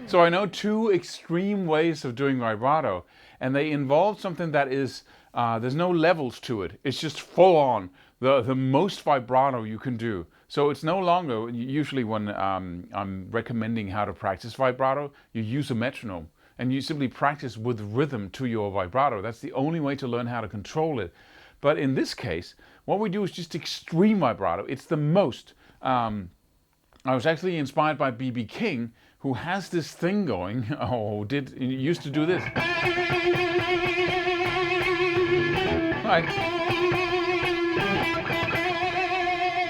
So I know two extreme ways of doing vibrato, and they involve something that is, there's no levels to it. It's just full on, the most vibrato you can do. So it's no longer, usually when I'm recommending how to practice vibrato, you use a metronome. And you simply practice with rhythm to your vibrato. That's the only way to learn how to control it. But in this case, what we do is just extreme vibrato. It's the most. I was actually inspired by B.B. King, who has this thing going, he used to do this. Right.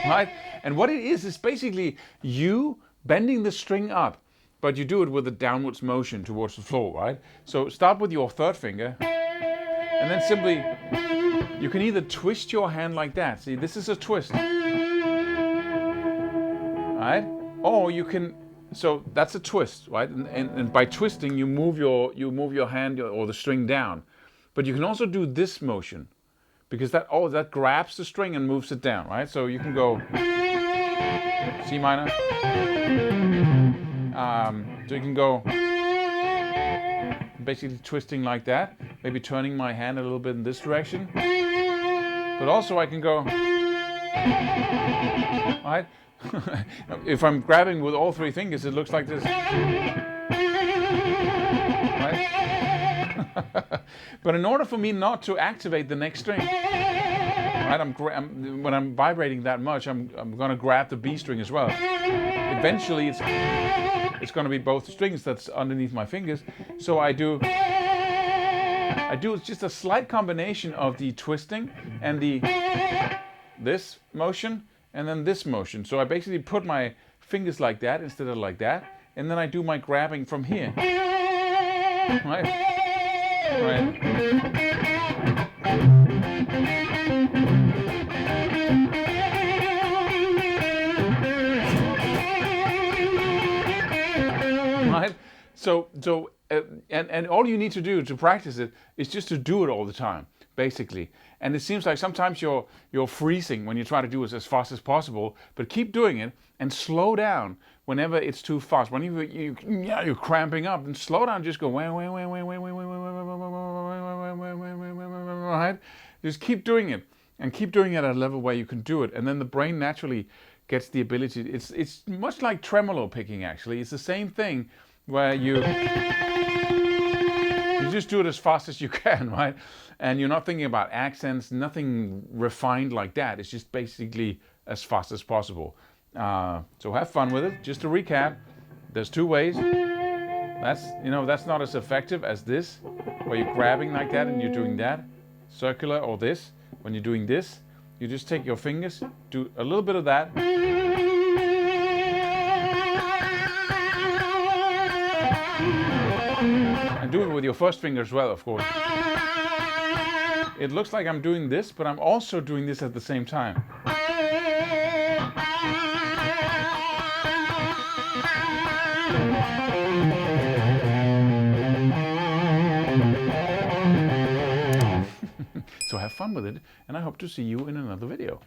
Right? And what it is basically you bending the string up, but you do it with a downwards motion towards the floor, right? So start with your third finger, and then simply, you can either twist your hand like that. See, this is a twist. Right? Or you can, so that's a twist, right? And by twisting, you move your hand or the string down. But you can also do this motion, because that grabs the string and moves it down, right? So you can go C minor. So you can go basically twisting like that, maybe turning my hand a little bit in this direction. But also I can go, right? If I'm grabbing with all three fingers, it looks like this. Right? But in order for me not to activate the next string, right, when I'm vibrating that much, I'm going to grab the B string as well. Eventually, it's going to be both strings that's underneath my fingers. So I do just a slight combination of the twisting and this motion and then this motion. So I basically put my fingers like that instead of like that, and then I do my grabbing from here. Right? Right. Right? So and all you need to do to practice it is just to do it all the time, basically. And it seems like sometimes you're freezing when you try to do it as fast as possible, but keep doing it and slow down whenever it's too fast. When you're cramping up, and slow down, just go right? Just keep doing it, and keep doing it at a level where you can do it, and then the brain naturally gets the ability. It's much like tremolo picking, actually. It's the same thing where you just do it as fast as you can, right? And you're not thinking about accents, nothing refined like that. It's just basically as fast as possible. So have fun with it. Just to recap, there's two ways. That's not as effective as this, where you're grabbing like that and you're doing that, circular, or this. When you're doing this, you just take your fingers, do a little bit of that. And do it with your first finger as well, of course. It looks like I'm doing this, but I'm also doing this at the same time. So have fun with it, and I hope to see you in another video.